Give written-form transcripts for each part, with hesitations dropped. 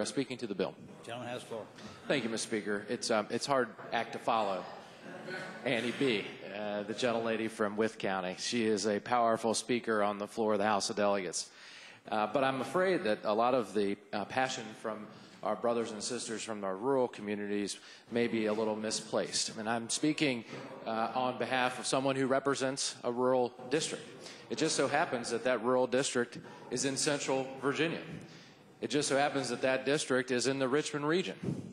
Speaking to the bill. Gentleman has the floor. Thank you, Mr. Speaker. It's hard act to follow. Annie B., the gentlelady from Wythe County. She is a powerful speaker on the floor of the House of Delegates. But I'm afraid that a lot of the passion from our brothers and sisters from our rural communities may be a little misplaced. And I'm speaking on behalf of someone who represents a rural district. It just so happens that that rural district is in central Virginia. It just so happens that that district is in the Richmond region.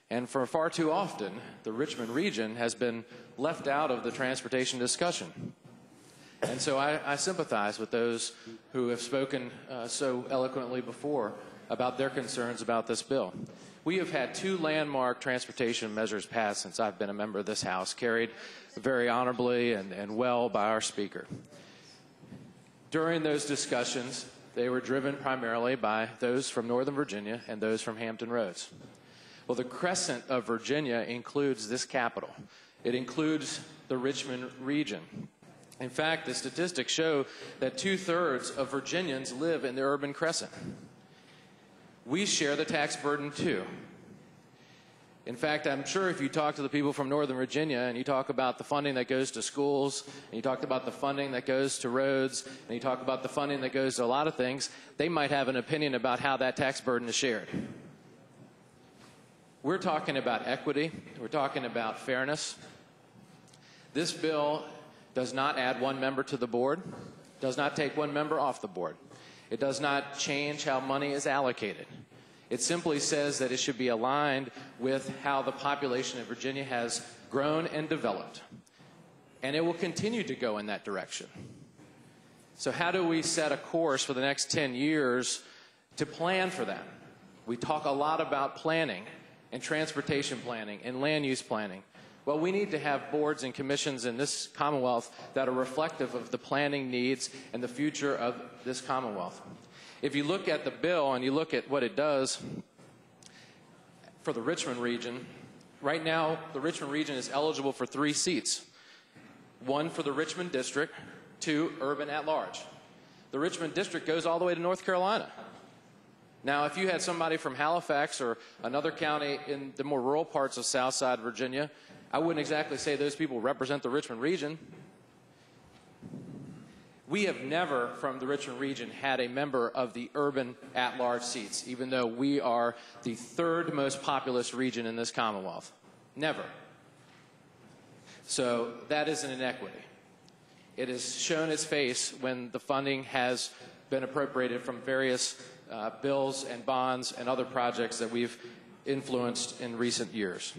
And for far too often, the Richmond region has been left out of the transportation discussion. And so I sympathize with those who have spoken so eloquently before about their concerns about this bill. We have had two landmark transportation measures passed since I've been a member of this House, carried very honorably and well by our Speaker. During those discussions, they were driven primarily by those from Northern Virginia and those from Hampton Roads. Well, the crescent of Virginia includes this capital. It includes the Richmond region. In fact, the statistics show that 2/3 of Virginians live in the urban crescent. We share the tax burden too. In fact, I'm sure if you talk to the people from Northern Virginia and you talk about the funding that goes to schools, and you talk about the funding that goes to roads, and you talk about the funding that goes to a lot of things, they might have an opinion about how that tax burden is shared. We're talking about equity. We're talking about fairness. This bill does not add one member to the board, does not take one member off the board. It does not change how money is allocated. It simply says that it should be aligned with how the population of Virginia has grown and developed. And it will continue to go in that direction. So how do we set a course for the next 10 years to plan for that? We talk a lot about planning and transportation planning and land use planning. Well, we need to have boards and commissions in this Commonwealth that are reflective of the planning needs and the future of this Commonwealth. If you look at the bill and you look at what it does for the Richmond region, right now the Richmond region is eligible for 3 seats. 1 for the Richmond district, 2 urban at large. The Richmond district goes all the way to North Carolina. Now, if you had somebody from Halifax or another county in the more rural parts of Southside Virginia, I wouldn't exactly say those people represent the Richmond region. We have never, from the Richmond region, had a member of the urban at-large seats, even though we are the 3rd most populous region in this Commonwealth. Never. So that is an inequity. It has shown its face when the funding has been appropriated from various bills and bonds and other projects that we've influenced in recent years.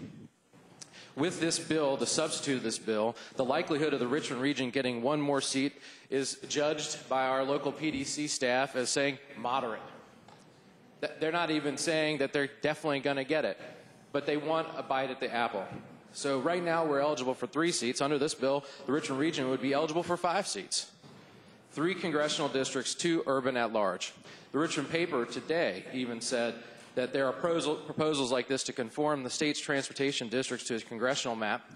With this bill, the substitute of this bill, the likelihood of the Richmond region getting 1 more seat is judged by our local PDC staff as saying moderate. They're not even saying that they're definitely going to get it, but they want a bite at the apple. So right now we're eligible for 3 seats. Under this bill, the Richmond region would be eligible for 5 seats. 3 congressional districts, 2 urban at large. The Richmond paper today even said that there are proposals like this to conform the state's transportation districts to a congressional map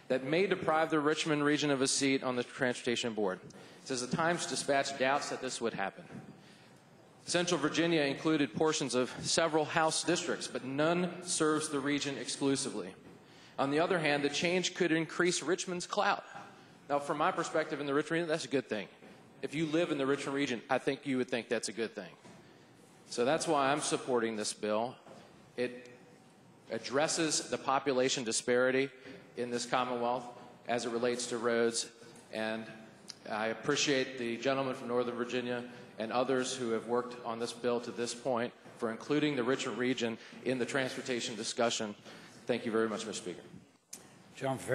that may deprive the Richmond region of a seat on the Transportation Board. It says the Times-Dispatch doubts that this would happen. Central Virginia included portions of several House districts, but none serves the region exclusively. On the other hand, the change could increase Richmond's clout. Now, from my perspective in the Richmond region, that's a good thing. If you live in the Richmond region, I think you would think that's a good thing. So that's why I'm supporting this bill. It addresses the population disparity in this Commonwealth as it relates to roads, and I appreciate the gentleman from Northern Virginia and others who have worked on this bill to this point for including the Richmond region in the transportation discussion. Thank you very much, Mr. Speaker. John